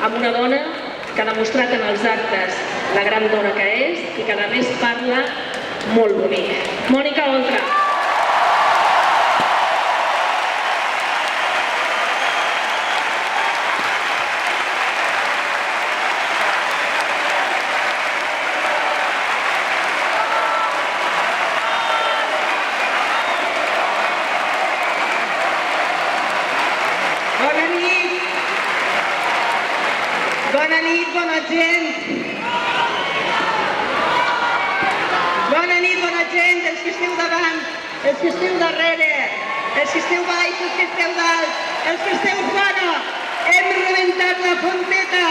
amb una dona que ha demostrat en els actes la gran dona que és i que a més parla molt bonic. Mònica Oltra. Bona nit, bona gent. Bona nit, bona gent, els que esteu davant, els que esteu darrere, els que esteu baix, els que esteu dalt, els que esteu fora. Hem rebentat la fonteta.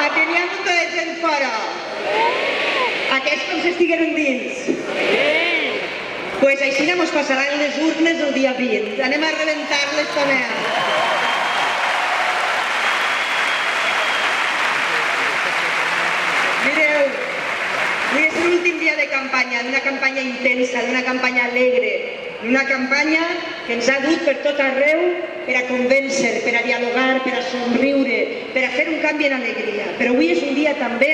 A que n'hi ha un de gent fora. Aquests com s'estigueren dins. Pues així no mos passaran les urnes el dia 20. Anem a rebentar-les també. Mireu, avui és l'últim dia de campanya, d'una campanya intensa, d'una campanya alegre, d'una campanya que ens ha dut per tot arreu per a convèncer, per a dialogar, per a somriure, per a fer un canvi en alegria. Però avui és un dia també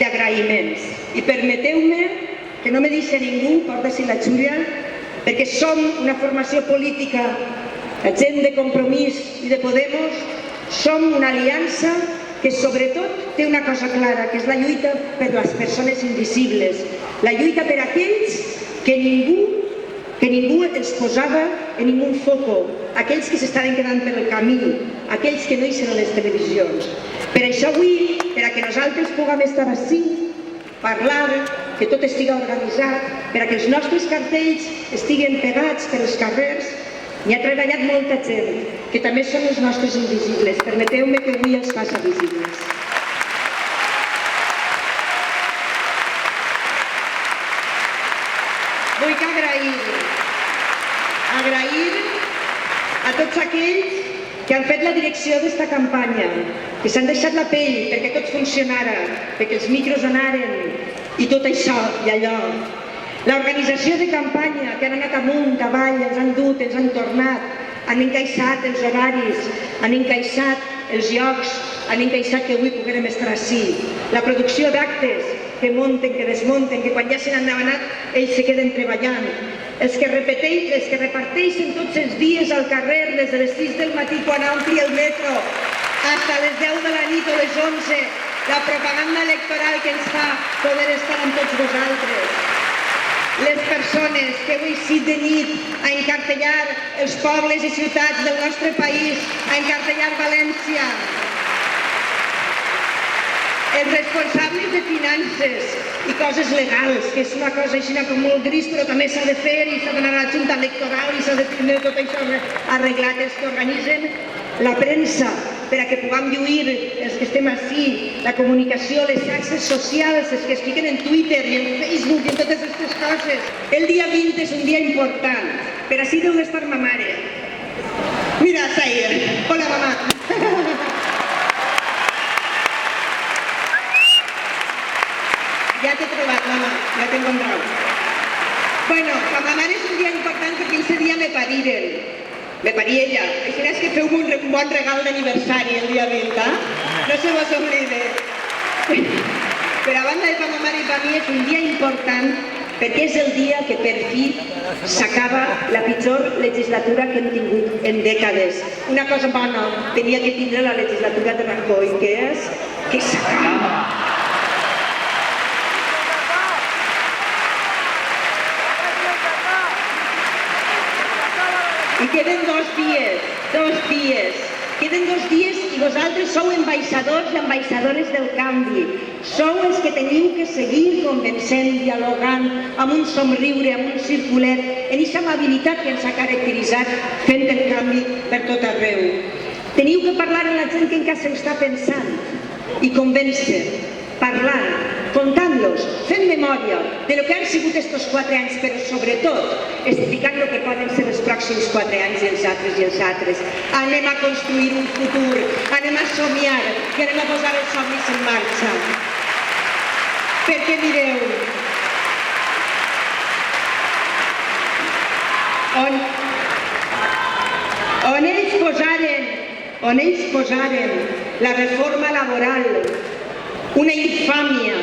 d'agraïments. I permeteu-me que no me deixi ningú, porta si la Júlia, perquè som una formació política, la gent de Compromís i de Podemos, som una aliança que sobretot té una cosa clara, que és la lluita per les persones invisibles, la lluita per aquells que ningú els posava en ningú foco, aquells que s'estaven quedant per el camí, aquells que no eixen a les televisions. Per això avui, per a que nosaltres puguem estar ací, parlar, que tot estigui organitzat, per a que els nostres cartells estiguen pegats per els carrers, hi ha treballat molta gent, que també són els nostres invisibles. Permeteu-me que avui els faci visibles. Vull que agrair a tots aquells que han fet la direcció d'esta campanya, que s'han deixat la pell perquè tot funcionara, perquè els micros anaren i tot això i allò. L'organització de campanya, que han anat amunt, avall, ens han dut, ens han tornat, han encaixat els horaris, han encaixat els llocs, han encaixat que avui puguem estar ací. La producció d'actes que munten, que desmunten, que quan ja se n'han anat ells se queden treballant. Els que reparteixen tots els dies al carrer des de les 6 del matí quan ompli el metro fins a les 10 de la nit o les 11, la propaganda electoral que ens fa poder estar amb tots vosaltres. Les persones que avui sí de nit a encartellar els pobles i ciutats del nostre país, a encartellar València. Els responsables de finances i coses legals, que és una cosa així com molt gris, però també s'ha de fer i s'ha d'anar a la Junta Electoral i s'ha de tenir tot això arreglat. Els que organitzen la premsa per a que puguem lluir els que estem ací, la comunicació, les xarxes socials, els que es fiquen en Twitter i en Facebook i en totes aquestes coses. El dia 20 és un dia important, per ací deu d'estar ma mare. Mira, Zaire. Hola, mamà. Ja t'he trobat, mama, ja t'he encontrat. Bueno, per ma mare és un dia important perquè aquest dia me pariren. Me parí ella. Així és que feu un bon regal d'aniversari el dia 20, no se vos oblide. Per a banda de per ma mare i per mi és un dia important perquè és el dia que per fi s'acaba la pitjor legislatura que hem tingut en dècades. Una cosa bona tenia que tindre la legislatura de Rajoy, que és que s'acaba. I queden dos dies. Queden 2 dies i vosaltres sou ambaixadors i ambaixadores del canvi. Sou els que teniu que seguir convencent, dialogant, amb un somriure, amb un circulet, en aquesta amabilitat que ens ha caracteritzat fent el canvi per tot arreu. Teniu que parlar amb la gent que encara s'ho està pensant i convèncer, parlant, contant-los, fent memòria de lo que han sigut estos 4 anys, però sobretot explicant el que poden ser els pròxims 4 anys i els altres. Anem a construir un futur, anem a somiar i anem a posar els somnis en marxa. Perquè mireu, on ells posaren la reforma laboral, una infàmia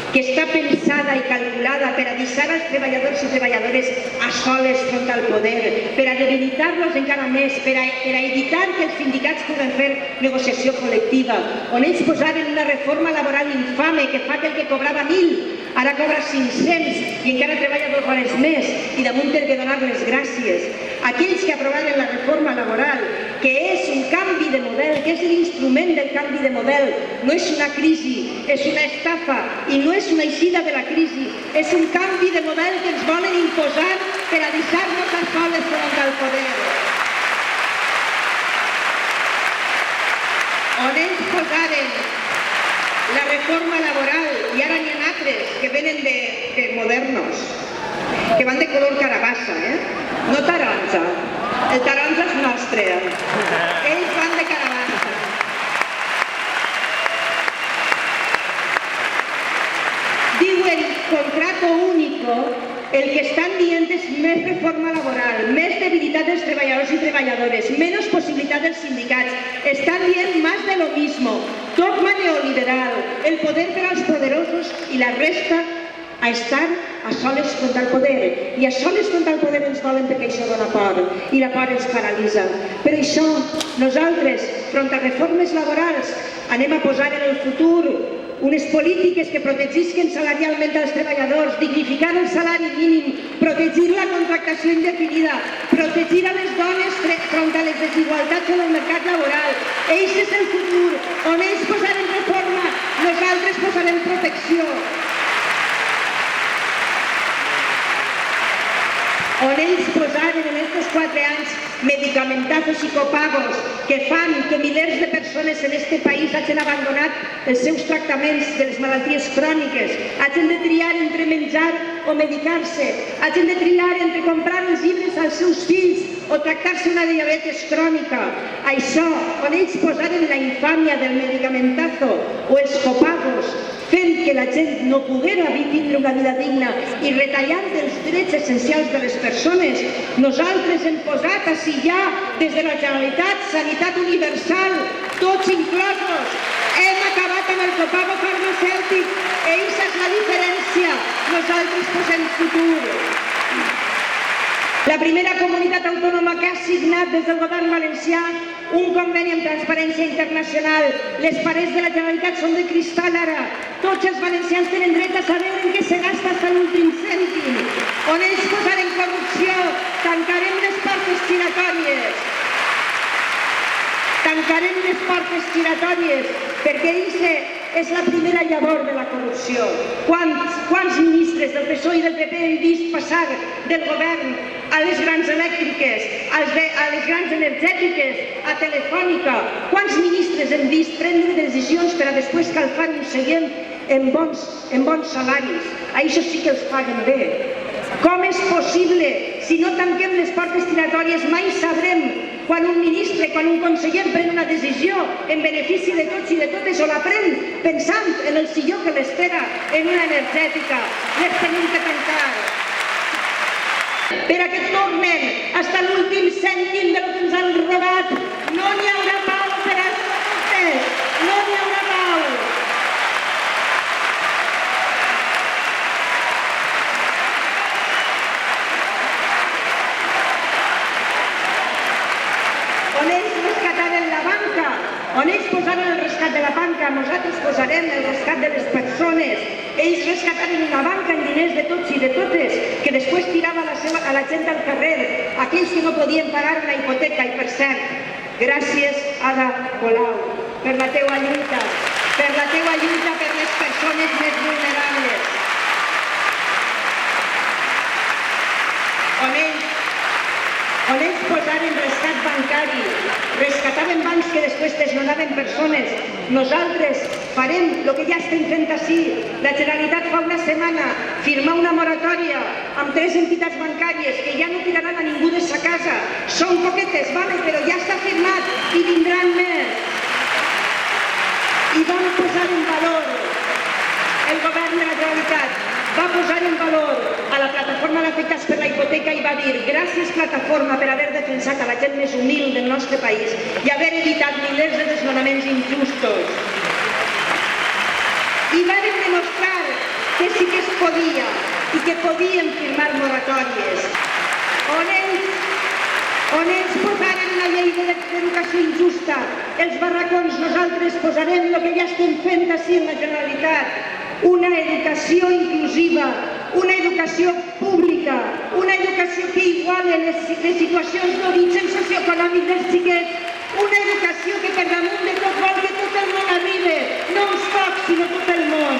que està pensada i calculada per a deixar els treballadors i treballadores a soles front al poder, per a debilitar-los encara més, per a evitar que els sindicats puguen fer negociació col·lectiva, on ells posaren una reforma laboral infame que fa que el que cobrava 1.000 ara cobra 500 i encara treballa 2 hores més i damunt té que donar les gràcies. Aquells que aprovaren la reforma laboral, que és un canvi de model, que és l'instrument del canvi de model, no és una crisi, és una estafa i no és una eixida de la crisi, és un canvi de model que ens volen imposar per a deixar-nos a soles front al poder. On ells posaren la reforma laboral, i ara n'hi ha altres que venen de modernos, que van de color carabassa, no taronja. El taronja és nostre. Ells van de carabassa. Diuen contrato único, el que estan dient és més reforma laboral, més debilitat dels treballadors i treballadores, menys possibilitat dels sindicats. Estan dient más de lo mismo, dogma neoliberal, el poder per als poderosos i la resta a estar a soles contra el poder. I a soles contra el poder ens volen perquè això dona por i la por ens paralitza. Per això nosaltres, front a reformes laborals, anem a posar en el futur unes polítiques que protegisquen salarialment els treballadors, dignificar el salari mínim, protegir la contractació indefinida, protegir a les dones front a les desigualtats en el mercat laboral. Ells és el futur. On ells posaren reforma, nosaltres posarem protecció. On ells posaren en aquests 4 anys medicamentazos i copagos que fan que milers de persones en aquest país hagin abandonat els seus tractaments de les malalties cròniques, hagin de triar entre menjar o medicar-se, hagin de triar entre comprar els llibres als seus fills o tractar-se una diabetes crònica. Això, on ells posaren la infàmia del medicamentazo o els copagos, fent que la gent no poguera tindre una vida digna i retallant els drets essencials de les persones, nosaltres hem posat així ja, des de la Generalitat, sanitat universal, tots inclosos. Hem acabat amb el copago farmacèutic, i aquesta és la diferència. Nosaltres posem futur. La primera comunitat autònoma que ha signat des del govern valencià un conveni amb Transparència Internacional. Les parets de la Generalitat són de cristal ara. Tots els valencians tenen dret a saber en què se gasta fins a l'últim cèntim. On ells posaren corrupció, tancarem les portes giratòries. Tancarem les portes giratòries, perquè aquesta és la primera llavor de la corrupció. Quants ministres del PSOE i del PP hem vist passar del govern a les grans elèctriques, a les grans energètiques, a Telefònica? Quants ministres hem vist prendre decisions per a després calfar un seient en bons salaris? Això sí que els paguen bé. Com és possible? Si no tanquem les portes giratòries mai sabrem quan un ministre, quan un conseller pren una decisió en benefici de tots i de totes o la pren pensant en el silló que l'espera en una energètica. Les tenim que tancar. Per a que tornen fins a l'últim cèntim del que ens han robat. No n'hi haurà pau per a vostès. No n'hi haurà pau. On ells rescataren la banca, on ells posaren el rescat de la banca, nosaltres posarem el rescat de les persones. Ells rescataren una banca en diners de tots i de totes, que després tirava a la gent al carrer, aquells que no podien pagar una hipoteca. I per cert, gràcies, Ada Colau, per la teua lluita per les persones més vulnerables. On ells posaren rescat bancari, rescataven bancs que després desnonaven persones. Nosaltres farem el que ja estem fent així. La Generalitat fa una setmana firmar una moratòria amb 3 entitats bancàries que ja no tiraran a ningú de sa casa. Són poquetes, vale, però ja està firmat i vindran més. I vam posar en valor el govern de la Generalitat. va posar en valor a la plataforma d'afectats per la hipoteca i va dir gràcies plataforma per haver defensat a la gent més humil del nostre país i haver evitat milers de desnonaments injustos. I varen demostrar que sí que es podia i que podien firmar moratòries. On ells posaren una llei d'educació injusta, els barracons nosaltres posarem el que ja estem fent ací en la Generalitat, una educació inclusiva, una educació pública, una educació que iguale les situacions d'origen socioeconòmic dels xiquets, una educació que per damunt de tot vol que tot el món arribi, no uns pocs, sinó tot el món.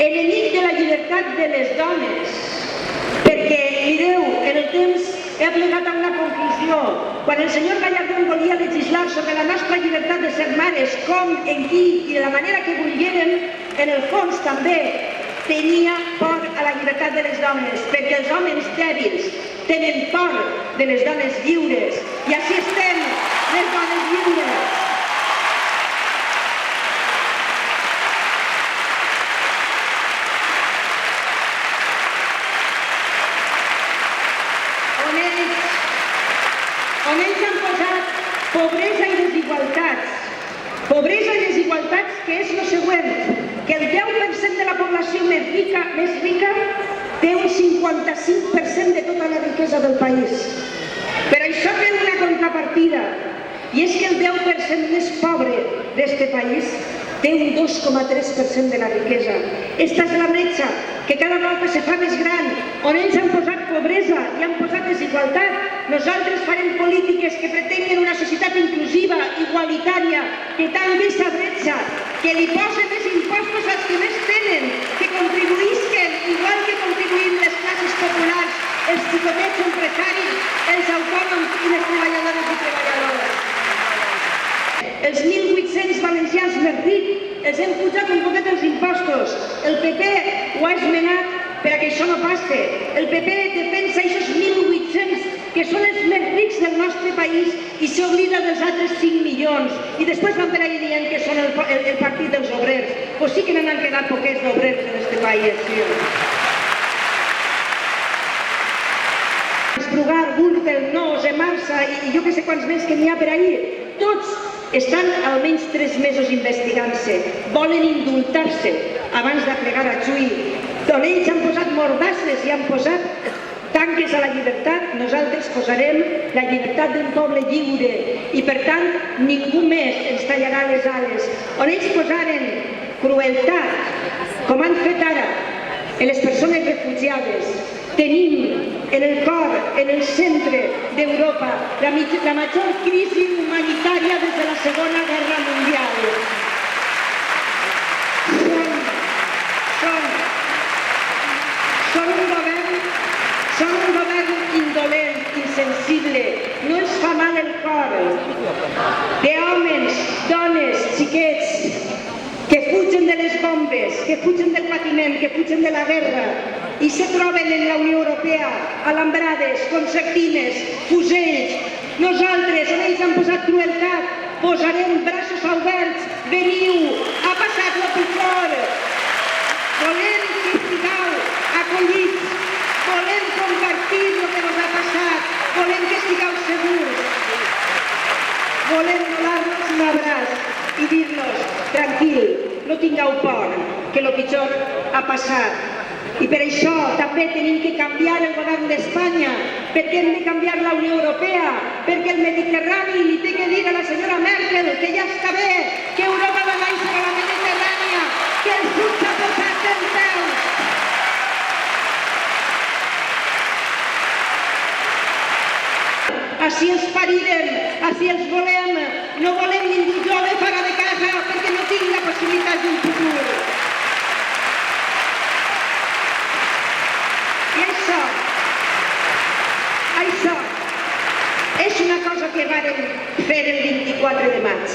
Enemic de la llibertat de les dones, perquè, mireu, en el temps he plegat a una conclusió. Quan el senyor Gallardón volia legislar sobre la nostra llibertat de ser mares, com, en qui i de la manera que volgueren, en el fons també tenia por a la llibertat de les dones, perquè els homes dèbils tenen por de les dones lliures, i així estem, les dones lliures. On ells han posat pobresa i desigualtats. Pobresa i desigualtats, que és el següent, que el 10% de la població més rica té un 55% de tota la riquesa del país. Però això té una contrapartida, i és que el 10% més pobre d'este país té un 2,3% de la riquesa. Esta és la bretxa que cada volta se fa més gran, on ells han posat pobresa i han posat desigualtat. Nosaltres farem polítiques que pretenguin una societat inclusiva, igualitària, que tanqui aquesta bretxa, que li posen més impostos als que més tenen, que contribuïsquen, igual que contribuïm les classes populars, els xicotets empresaris, els autònoms i les treballadores i treballadores. Els 1.800 valencians més rics els hem pujat un poquet els impostos. El PP ho ha esmenat perquè això no passi. El PP defensa aquests 1.800 que són els més rics del nostre país i s'oblida dels altres 5 milions. I després van per ahí dient que són el partit dels obrers. Pues sí que n'han quedat poquets d'obrers en este país. Estrugar, Gürtel, Nos, Emarsa i jo que sé quants més que n'hi ha per ahí, tots estan almenys 3 mesos investigant-se, volen indultar-se abans de plegar a juí. On ells han posat mordasses i han posat tanques a la llibertat, nosaltres posarem la llibertat d'un poble lliure i per tant ningú més ens tallarà les ales. On ells posaren crueltat, com han fet ara, en les persones refugiades, tenim en el cor, en el centre d'Europa, la major crisi humanitària des de la Segona Guerra Mundial. Són un govern indolent, insensible, no ens fa mal el cor, d'homes, dones, xiquets, que fugen de les bombes, que fugen del patiment, que fugen de la guerra, i se troben en la Unió Europea alambrades, concertines, fusells. Nosaltres, on ells han posat crueltat, posarem braços oberts, veniu, ha passat el pitjor. Volem que estigueu acollits, volem compartir el que ens ha passat, volem que estigueu segurs. Volem donar-nos un abraç i dir-nos, tranquil, no tingueu por, que el pitjor ha passat. I per això també tenim que canviar el govern d'Espanya, perquè hem de canviar la Unió Europea, perquè el Mediterrani li té que dir a la senyora Merkel que ja està bé, que Europa va néixer a la Mediterrània, que el sud s'ha posat en peu. Així els parirem, així els volem, no volem ningú jove fora de casa perquè no tingui la possibilitat d'un futur. Això és una cosa que vàrem fer el 24 de maig.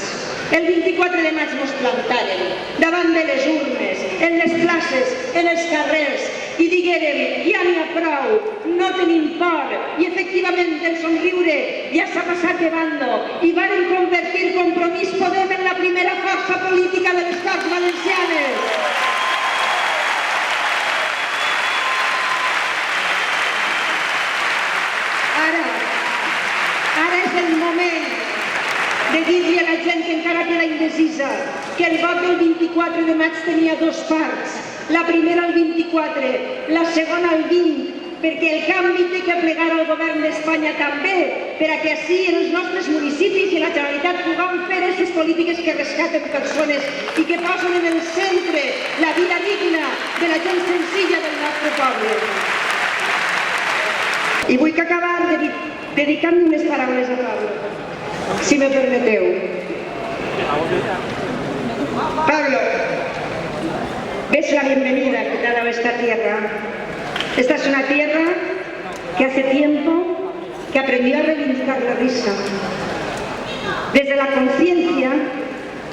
El 24 de maig ens plantàrem davant de les urnes, en les places, en els carrers i diguérem, ja n'hi ha prou, no tenim por i efectivament el somriure ja s'ha passat de bando i vàrem convertir Compromís Podem en la primera força política de les Corts Valencianes. precisa que el vot del 24 de maig tenia dues parts. La primera el 24, la segona el 20, perquè el canvi té que plegar al govern d'Espanya també, per a que així en els nostres municipis i la Generalitat puguem fer aquestes polítiques que rescaten persones i que posen en el centre la vida digna de la gent senzilla del nostre poble. I vull acabar dedicant unes paraules a Pablo, si me permeteu. Pablo, ves la bienvenida que te ha dado esta tierra. Esta es una tierra que hace tiempo que aprendió a reivindicar la risa. Desde la conciencia,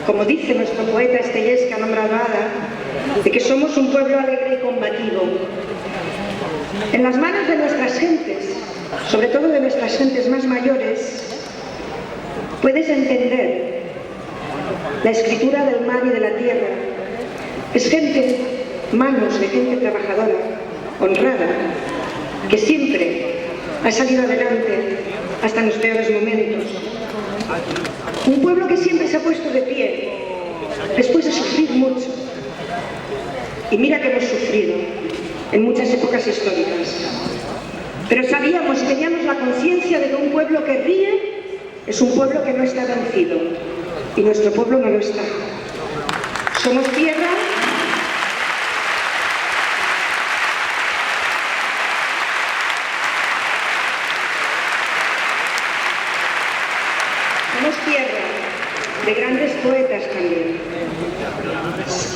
como dice nuestro poeta Estellés, que ha nombrado Ada, de que somos un pueblo alegre y combativo. En las manos de nuestras gentes, sobre todo de nuestras gentes más mayores, puedes entender la escritura del mar y de la tierra. Es gente, manos de gente trabajadora, honrada, que siempre ha salido adelante hasta en los peores momentos. Un pueblo que siempre se ha puesto de pie, después de sufrir mucho. Y mira que hemos sufrido en muchas épocas históricas. Pero sabíamos y teníamos la conciencia de que un pueblo que ríe es un pueblo que no está vencido. Y nuestro pueblo no lo está. Somos tierra de grandes poetas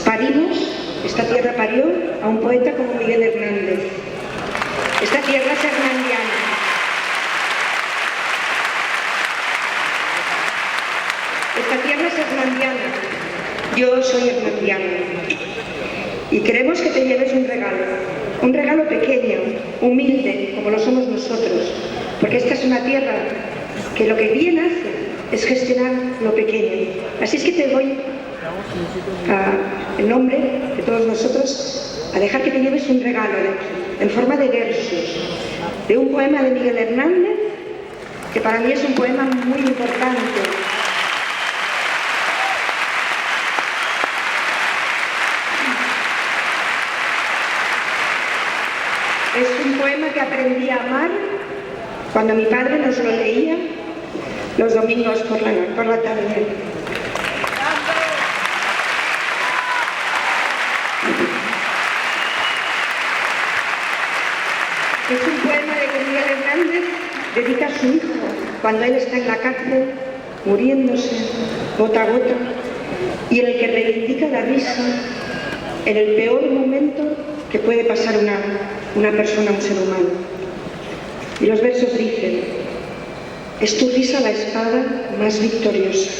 también. Esta tierra parió a un poeta como Miguel Hernández. Esta tierra es hernandiana. Esta tierra es hernandiana. Yo soy hernandiana. Y queremos que te lleves un regalo pequeño, humilde, como lo somos nosotros, porque esta es una tierra que lo que bien hace es gestionar lo pequeño. Así es que te voy, en nombre de todos nosotros, a dejar que te lleves un regalo de aquí, en forma de versos, de un poema de Miguel Hernández, que para mí es un poema muy importante. Es un poema que aprendí a amar cuando mi padre nos lo leía los domingos por la tarde. Es un poema de que Miguel Hernández dedica a su hijo cuando él está en la cárcel, muriéndose gota a gota, y en el que reivindica la risa en el peor momento que puede pasar una persona, un ser humano. Y los versos dicen: es tu risa la espada más victoriosa,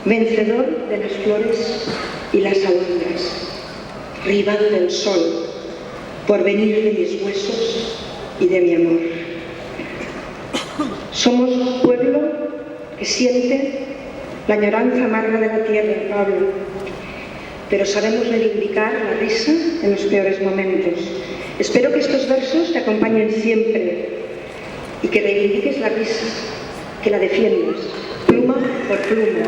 vencedor de las flores y las alondras, rival del sol, porvenir de mis huesos y de mi amor. Somos un pueblo que siente la añoranza amarga de la tierra, Pablo, pero sabemos reivindicar la risa en los peores momentos. Espero que estos versos te acompañen siempre y que reivindiques la risa, que la defiendas, pluma por pluma.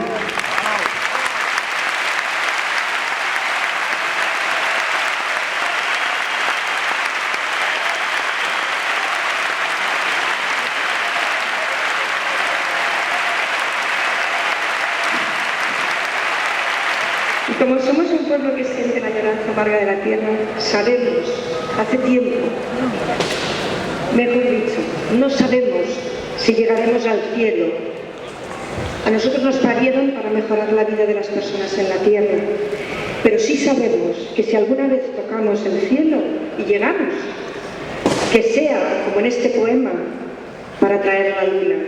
Y como somos un pueblo que siente la añoranza amarga de la tierra, sabemos, hace tiempo, mejor dicho, no sabemos si llegaremos al cielo. A nosotros nos parieron para mejorar la vida de las personas en la tierra, pero sí sabemos que si alguna vez tocamos el cielo y llegamos, que sea, como en este poema, para traer la luna.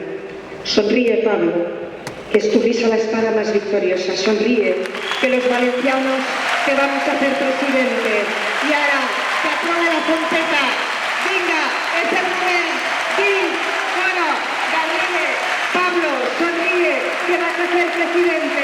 Sonríe, Pablo, que es tu risa la espada más victoriosa. Sonríe, que los valencianos te vamos a hacer presidente. Y ahora, que suena la trompeta. Venga, es el momento. Sí, bueno, Gabriel, Pablo, sonríe, que vas a ser presidente.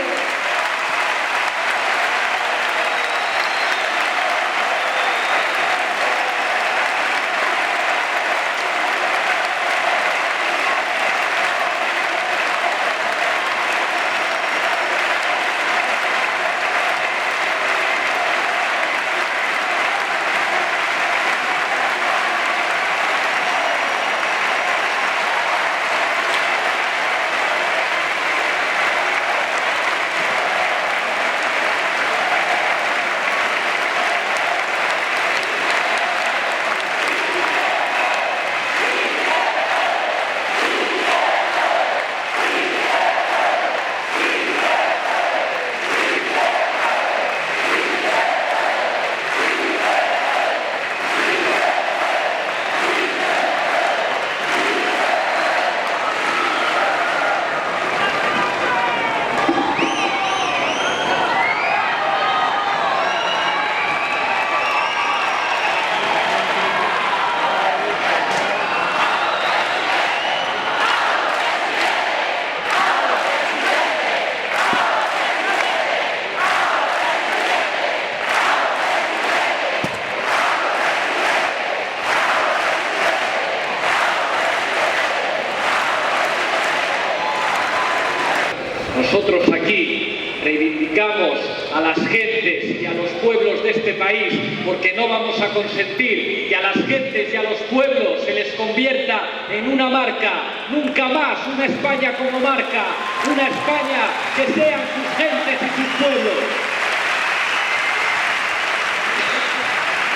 reivindicamos a las gentes y a los pueblos de este país, porque no vamos a consentir que a las gentes y a los pueblos se les convierta en una marca. Nunca más una España como marca, una España que sean sus gentes y sus pueblos.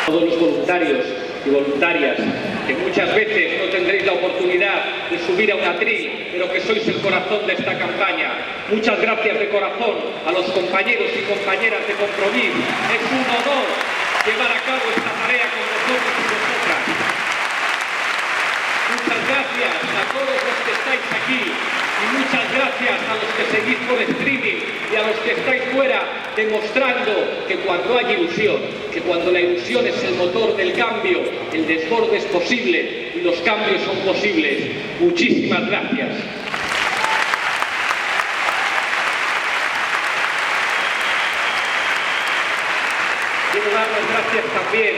Todos los voluntarios y voluntarias que muchas veces no tendréis la oportunidad de subir a un atril, pero que sois el corazón de esta campaña. Muchas gracias de corazón a los compañeros y compañeras de Compromís. Es un honor llevar a cabo esta tarea con vosotros y vosotras. Muchas gracias a todos los que estáis aquí y muchas gracias a los que seguís por streaming y a los que estáis fuera, demostrando que cuando hay ilusión, que cuando la ilusión es el motor del cambio, el desborde es posible y los cambios son posibles. Muchísimas gracias. Quiero dar las gracias también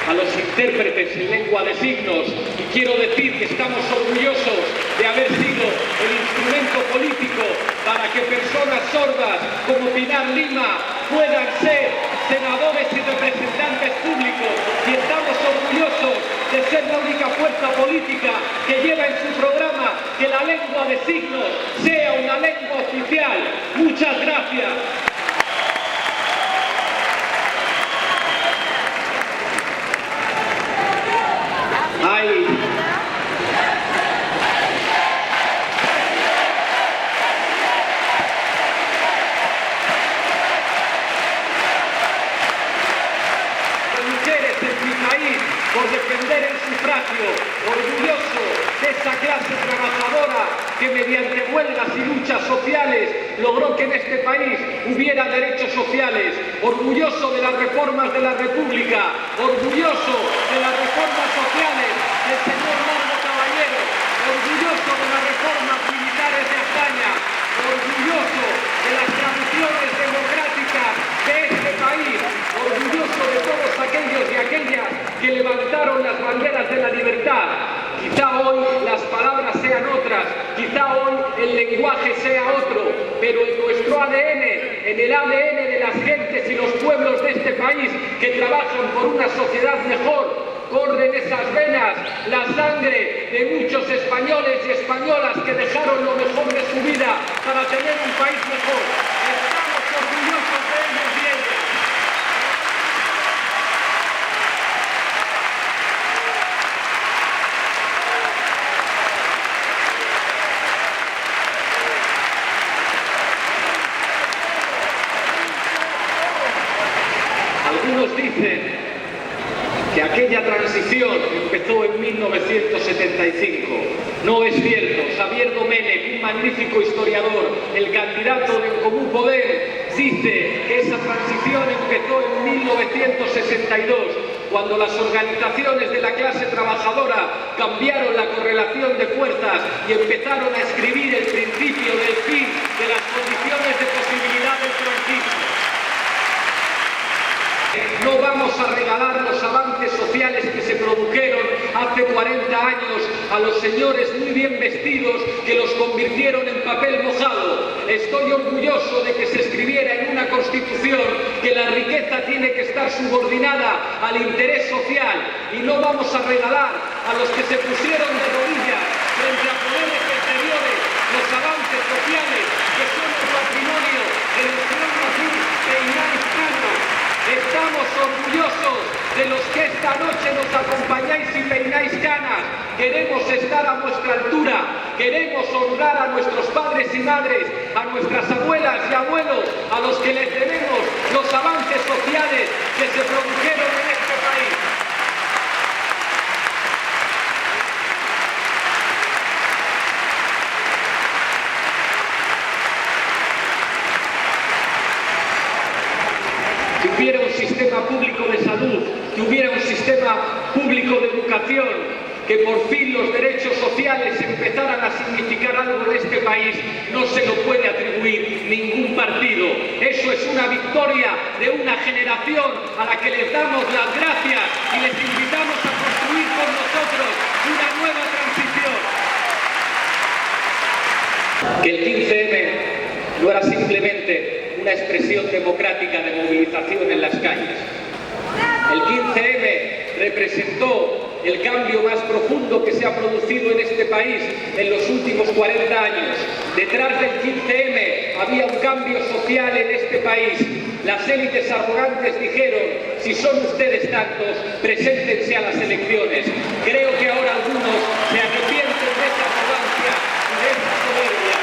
a los intérpretes en lengua de signos y quiero decir que estamos orgullosos de haber sido el instrumento político para que personas sordas como Pinar Lima puedan ser senadores y representantes públicos, y estamos orgullosos de ser la única fuerza política que lleva en su programa que la lengua de signos sea una lengua oficial. Muchas gracias. Por defender el sufragio, orgulloso de esa clase trabajadora que mediante huelgas y luchas sociales logró que en este país hubiera derechos sociales, orgulloso de las reformas de la República, orgulloso de las reformas sociales del señor Margo Caballero, orgulloso de las reformas militares de España, orgulloso de las tradiciones democráticas de este país, orgulloso de todos aquellos y aquellas que levantaron las banderas de la libertad. Quizá hoy las palabras sean otras, quizá hoy el lenguaje sea otro, pero en nuestro ADN, en el ADN de las gentes y los pueblos de este país que trabajan por una sociedad mejor, corren esas venas, la sangre de muchos españoles y españolas que dejaron lo mejor de su vida para tener un país mejor. Estamos orgullosos de ellos y ellas. Algunos dicen que aquella transición empezó en 1975. No es cierto. Xavier Domènech, un magnífico historiador, el candidato del Comú Podem, dice que esa transición empezó en 1962, cuando las organizaciones de la clase trabajadora cambiaron la correlación de fuerzas y empezaron a escribir el principio del fin de las condiciones de posibilidad del franquismo. No vamos a regalar los avances sociales que se produjeron hace 40 años a los señores muy bien vestidos que los convirtieron en papel mojado. Estoy orgulloso de que se escribiera en una Constitución que la riqueza tiene que estar subordinada al interés social, y no vamos a regalar a los que se pusieron de rodillas frente a poderes exteriores los avances sociales que son el patrimonio de nuestro azul peináis canas. Estamos orgullosos de los que esta noche nos acompañáis y peináis canas. Queremos estar a vuestra altura, queremos honrar a nuestros padres y madres, a nuestras abuelas y abuelos, a los que les debemos los avances sociales que se produjeron en este país. Que hubiera un sistema público de salud, que hubiera un sistema público de educación, que por fin los derechos sociales empezaran a significar algo en este país, no se lo puede atribuir ningún partido. Eso es una victoria de una generación a la que les damos las gracias y les invitamos a construir con nosotros una nueva transición. Que el 15M no era simplemente una expresión democrática de movilización en las calles. El 15M representó el cambio más profundo que se ha producido en este país en los últimos 40 años. Detrás del 15M había un cambio social en este país. Las élites arrogantes dijeron: si son ustedes tantos, preséntense a las elecciones. Creo que ahora algunos se arrepienten de esa arrogancia y de esa soberbia.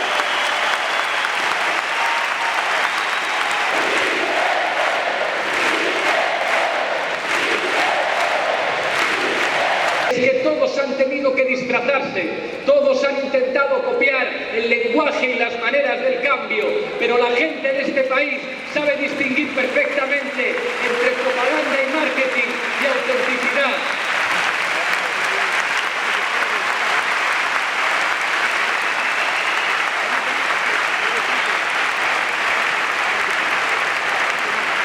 Es que todos han tenido que disfrazarse, todos han intentado copiar el lenguaje y las maneras del cambio, pero la gente de este país sabe distinguir perfectamente entre propaganda y marketing y autenticidad.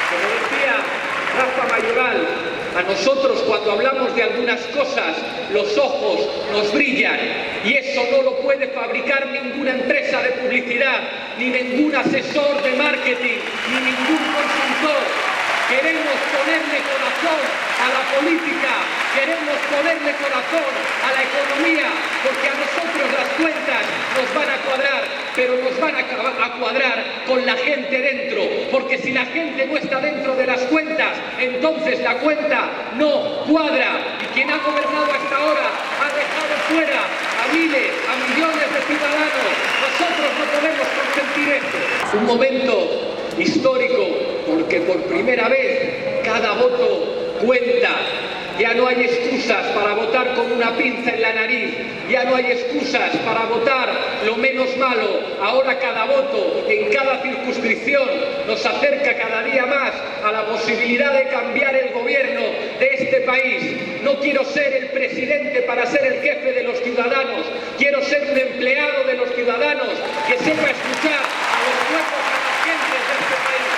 Como decía Rafa Mayoral, a nosotros cuando hablamos de algunas cosas los ojos nos brillan, y eso no lo puede fabricar ninguna empresa de publicidad, ni ningún asesor de marketing, ni ningún consultor. Queremos ponerle corazón a la política, queremos ponerle corazón a la economía, porque a nosotros las cuentas nos van a cuadrar, pero nos van a cuadrar con la gente dentro, porque si la gente no está dentro de las cuentas, entonces la cuenta no cuadra. Y quien ha gobernado hasta ahora ha dejado fuera a miles, a millones de ciudadanos. Nosotros no podemos consentir esto. Un momento histórico, porque por primera vez cada voto cuenta. Ya no hay excusas para votar con una pinza en la nariz, ya no hay excusas para votar lo menos malo. Ahora cada voto en cada circunscripción nos acerca cada día más a la posibilidad de cambiar el gobierno de este país. No quiero ser el presidente para ser el jefe de los ciudadanos, quiero ser un empleado de los ciudadanos que sepa escuchar a los cuerpos de las gentes de este país.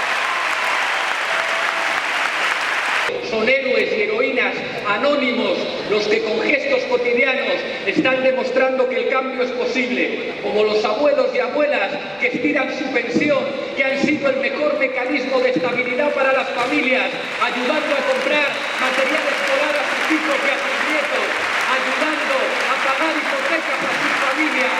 Son héroes y heroínas anónimos los que con gestos cotidianos están demostrando que el cambio es posible, como los abuelos y abuelas que estiran su pensión, que han sido el mejor mecanismo de estabilidad para las familias, ayudando a comprar material escolar a sus hijos y a sus nietos, ayudando a pagar hipotecas a sus familias.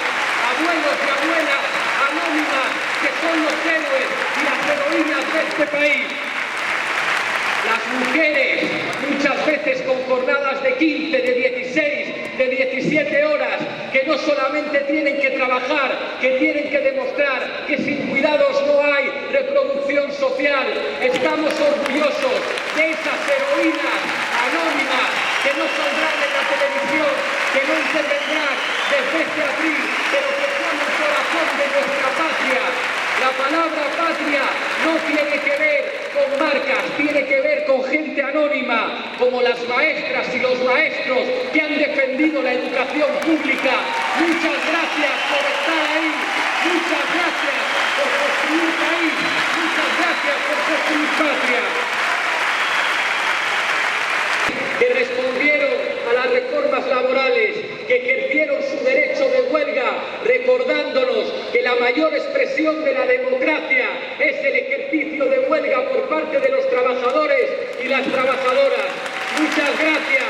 Abuelos y abuelas anónimas que son los héroes y las heroínas de este país. Las mujeres, muchas veces con jornadas de 15, de 16, de 17 horas, que no solamente tienen que trabajar, que tienen que demostrar que sin cuidados no hay reproducción social. Estamos orgullosos de esas heroínas anónimas que no saldrán en la televisión, que no intervendrán desde este abril, pero que son el corazón de nuestra patria. La palabra patria no tiene que ver con marcas, tiene que ver con gente anónima, como las maestras y los maestros que han defendido la educación pública. Muchas gracias por estar ahí, muchas gracias por construir país, muchas gracias por construir patria. Que respondieron a las reformas laborales, que ejercieron su derecho de huelga, recordándonos que la mayor expresión de la democracia es el ejercicio de huelga por parte de los trabajadores y las trabajadoras. Muchas gracias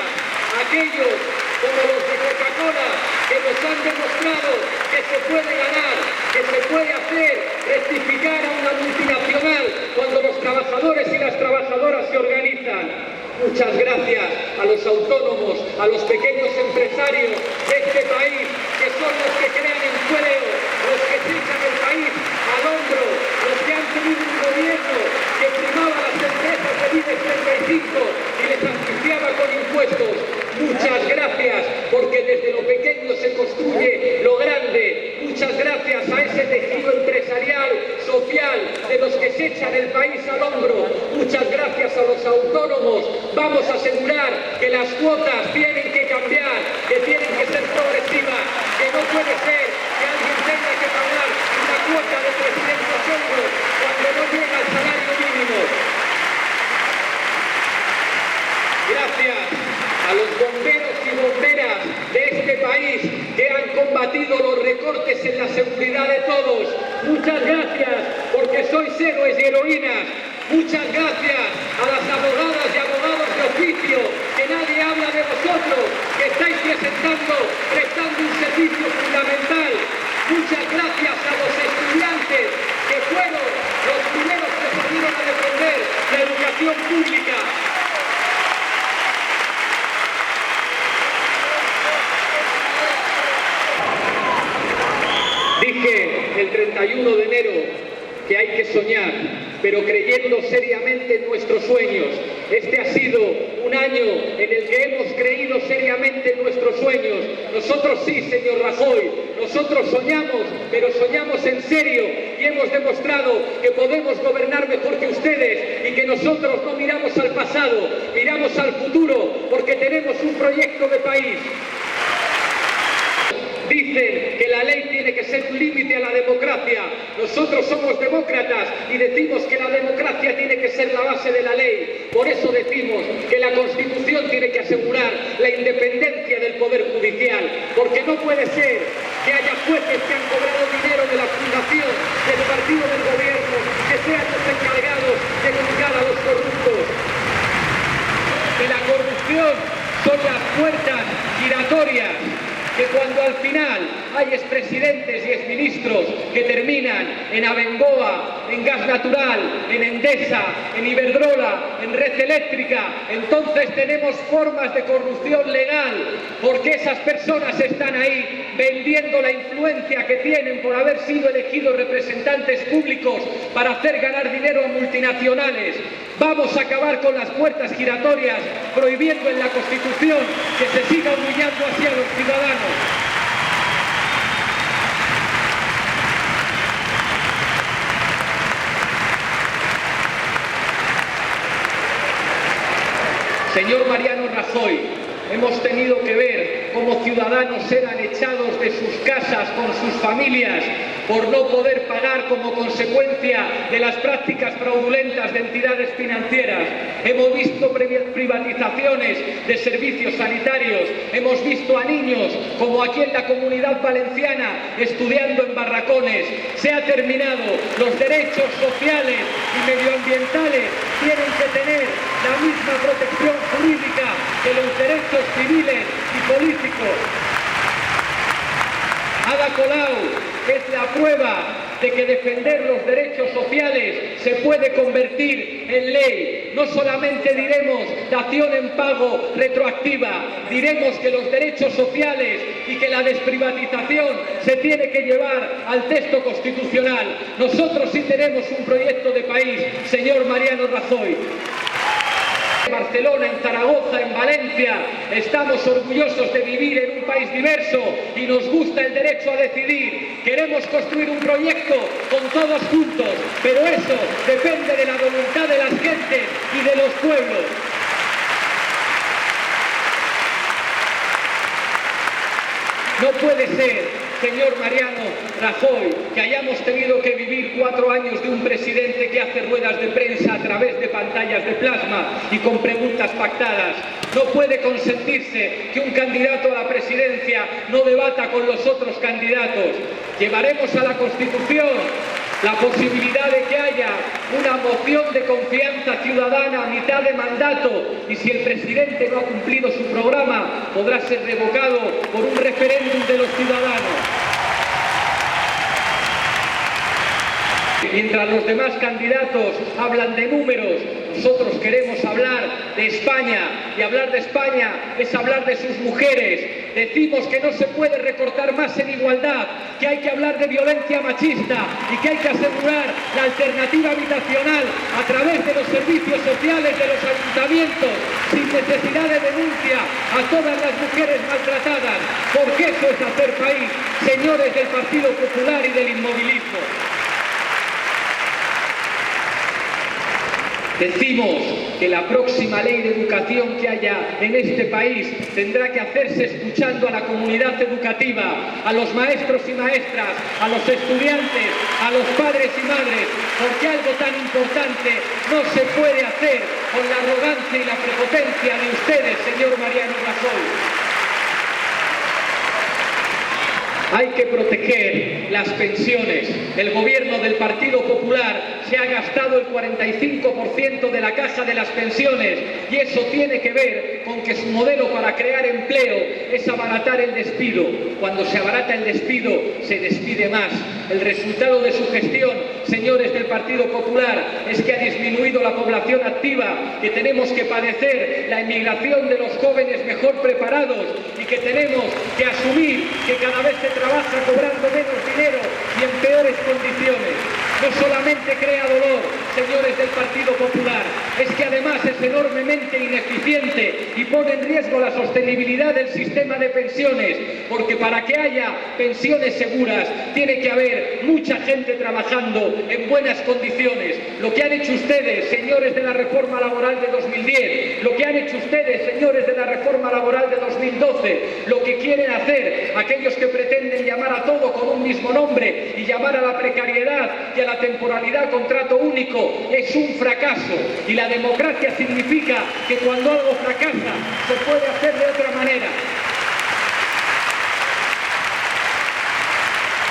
a aquellos como los de Coca-Cola que nos han demostrado que se puede ganar, que se puede hacer rectificar a una multinacional cuando los trabajadores y las trabajadoras se organizan. Muchas gracias a los autónomos, a los pequeños empresarios de este país, que son los que crean empleo, los que se echan el país al hombro, los que han tenido un gobierno que primaba las empresas de IBEX 35 y les asfixiaba con impuestos. Muchas gracias, porque desde lo pequeño se construye lo grande. Muchas gracias a ese tejido empresarial, social, de los que se echan el país al hombro. Muchas gracias a los autónomos. Vamos a asegurar que las cuotas tienen que cambiar, que tienen que ser progresivas, que no puede ser que alguien tenga que pagar una cuota de 300 euros cuando no llega al salario mínimo. Gracias a los bomberos y bomberas de este país que han combatido los recortes en la seguridad de todos. muchas gracias porque sois héroes y heroínas. Muchas gracias a las abogadas y abogados de oficio, que nadie habla de vosotros, que estáis prestando un servicio fundamental. Muchas gracias a los estudiantes, que fueron los primeros que salieron a defender la educación pública. Dije el 31 de enero que hay que soñar, pero creyendo seriamente en nuestros sueños. Este ha sido un año en el que hemos creído seriamente en nuestros sueños. Nosotros sí, señor Rajoy, nosotros soñamos, pero soñamos en serio y hemos demostrado que podemos gobernar mejor que ustedes y que nosotros no miramos al pasado, miramos al futuro, porque tenemos un proyecto de país. Dicen que la ley tiene que ser un límite a la democracia. Nosotros somos demócratas y decimos que la democracia tiene que ser la base de la ley. Por eso decimos que la Constitución tiene que asegurar la independencia del Poder Judicial, porque no puede ser que haya jueces que han cobrado dinero de la fundación, del partido del gobierno, que sean los encargados de juzgar a los corruptos. Que la corrupción son las puertas giratorias, que cuando al final hay expresidentes y exministros que terminan en Abengoa, en Gas Natural, en Endesa, en Iberdrola, en Red Eléctrica, entonces tenemos formas de corrupción legal, porque esas personas están ahí vendiendo la influencia que tienen por haber sido elegidos representantes públicos para hacer ganar dinero a multinacionales. Vamos a acabar con las puertas giratorias, prohibiendo en la Constitución que se siga humillando hacia los ciudadanos. Señor Mariano Rajoy, hemos tenido que ver cómo ciudadanos eran echados de sus casas con sus familias por no poder pagar como consecuencia de las prácticas fraudulentas de entidades financieras. Hemos visto privatizaciones de servicios sanitarios, hemos visto a niños, como aquí en la Comunidad Valenciana, estudiando en barracones. Se ha terminado. Los derechos sociales y medioambientales tienen que tener la misma protección jurídica que los derechos civiles y políticos. Ada Colau es la prueba de que defender los derechos sociales se puede convertir en ley. No solamente diremos dación en pago retroactiva, diremos que los derechos sociales y que la desprivatización se tiene que llevar al texto constitucional. Nosotros sí tenemos un proyecto de país, señor Mariano Rajoy. En Barcelona, en Zaragoza, en Valencia, estamos orgullosos de vivir en un país diverso y nos gusta el derecho a decidir. Queremos construir un proyecto con todos juntos, pero eso depende de la voluntad de las gentes y de los pueblos. No puede ser, señor Mariano Rajoy, que hayamos tenido que vivir 4 años de un presidente que hace ruedas de prensa a través de pantallas de plasma y con preguntas pactadas. No puede consentirse que un candidato a la presidencia no debata con los otros candidatos. Llevaremos a la Constitución la posibilidad de que haya una moción de confianza ciudadana a mitad de mandato, y si el presidente no ha cumplido su programa, podrá ser revocado por un referéndum de los ciudadanos. Mientras los demás candidatos hablan de números, nosotros queremos hablar de España, y hablar de España es hablar de sus mujeres. Decimos que no se puede recortar más en igualdad, que hay que hablar de violencia machista y que hay que asegurar la alternativa habitacional a través de los servicios sociales de los ayuntamientos, sin necesidad de denuncia a todas las mujeres maltratadas, porque eso es hacer país, señores del Partido Popular y del inmovilismo. Decimos que la próxima ley de educación que haya en este país tendrá que hacerse escuchando a la comunidad educativa, a los maestros y maestras, a los estudiantes, a los padres y madres, porque algo tan importante no se puede hacer con la arrogancia y la prepotencia de ustedes, señor Mariano Rajoy. Hay que proteger las pensiones. El gobierno del Partido Popular se ha gastado el 45% de la caja de las pensiones y eso tiene que ver con que su modelo para crear empleo es abaratar el despido. Cuando se abarata el despido, se despide más. El resultado de su gestión, señores del Partido Popular, es que ha disminuido la población activa, que tenemos que padecer la emigración de los jóvenes mejor preparados y que tenemos que asumir que cada vez se trabaja cobrando menos dinero y en peores condiciones. No solamente crea dolor, señores del Partido Popular, es que además es enormemente ineficiente y pone en riesgo la sostenibilidad del sistema de pensiones, porque para que haya pensiones seguras tiene que haber mucha gente trabajando en buenas condiciones. Lo que han hecho ustedes, señores de la reforma laboral de 2010, lo que han hecho ustedes, señores de la reforma laboral de 2012, lo que quieren hacer aquellos que pretenden llamar a todo con un mismo nombre y llamar a la precariedad y a la temporalidad contrato único, es un fracaso. Y la democracia significa que cuando algo fracasa se puede hacer de otra manera.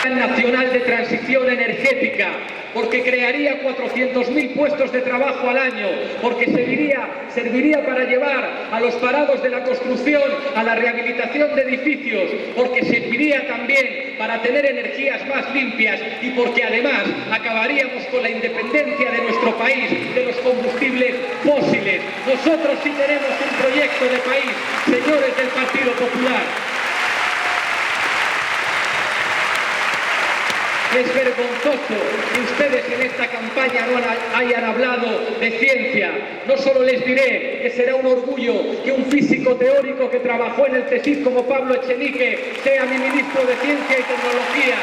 Plan Nacional de Transición Energética, porque crearía 400.000 puestos de trabajo al año, porque serviría para llevar a los parados de la construcción a la rehabilitación de edificios, porque serviría también para tener energías más limpias y porque además acabaríamos con la independencia de nuestro país de los combustibles fósiles. Nosotros sí tenemos un proyecto de país, señores del Partido Popular. Es vergonzoso que ustedes en esta campaña no hayan hablado de ciencia. No solo les diré que será un orgullo que un físico teórico que trabajó en el CSIC como Pablo Echenique sea mi ministro de Ciencia y Tecnología.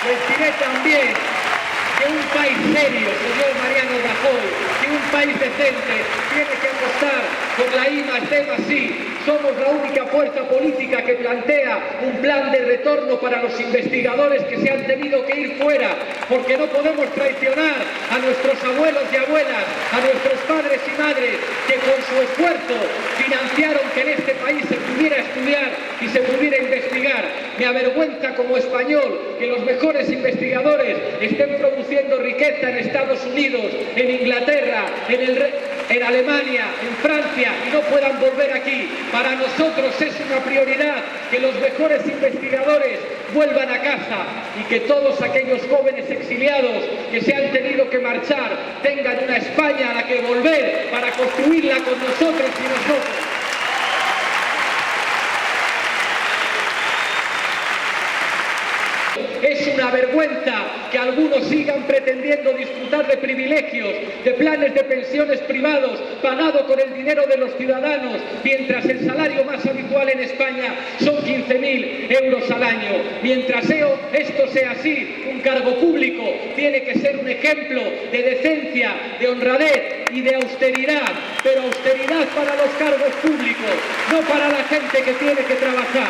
Les diré también que un país serio, señor Mariano Rajoy, que un país decente tiene que apostar por la I+D+I. Somos la única fuerza política que plantea un plan de retorno para los investigadores que se han tenido que ir fuera, porque no podemos traicionar a nuestros abuelos y abuelas, a nuestros padres y madres, que con su esfuerzo financiaron que en este país se pudiera estudiar y se pudiera investigar. Me avergüenza como español que los mejores investigadores estén produciendo riqueza en Estados Unidos, en Inglaterra, en Alemania, en Francia y no puedan volver aquí. Para nosotros es una prioridad que los mejores investigadores vuelvan a casa y que todos aquellos jóvenes exiliados que se han tenido que marchar tengan una España a la que volver para construirla con nosotros y nosotros. Es una vergüenza que algunos sigan pretendiendo disfrutar de privilegios, de planes de pensiones privados pagados con el dinero de los ciudadanos, mientras el salario más habitual en España son 15.000 euros al año. Mientras esto sea así, un cargo público tiene que ser un ejemplo de decencia, de honradez y de austeridad, pero austeridad para los cargos públicos, no para la gente que tiene que trabajar.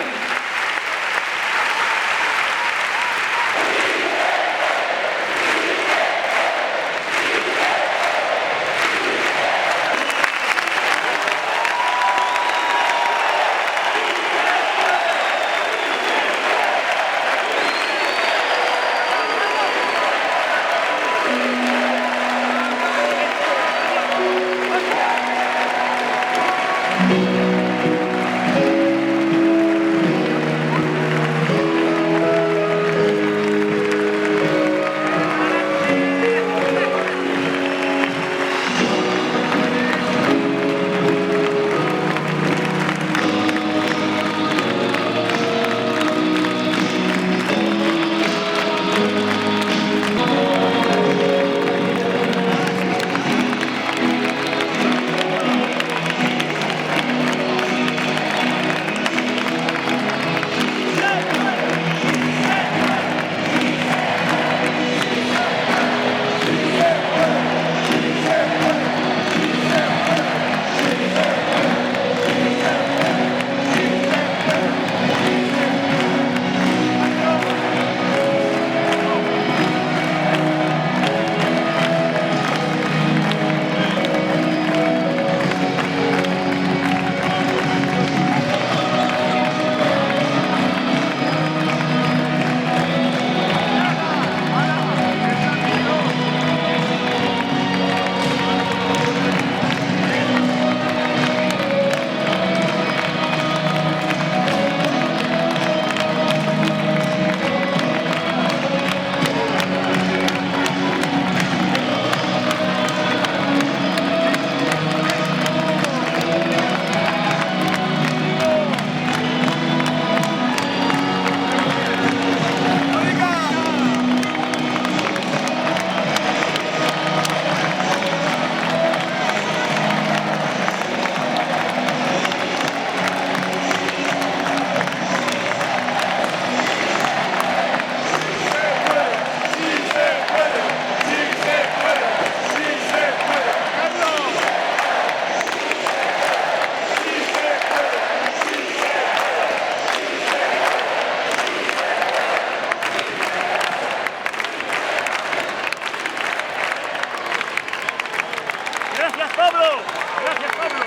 Gracias, Pablo. Gracias, Pablo.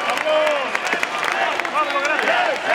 Pablo. Pablo, gracias.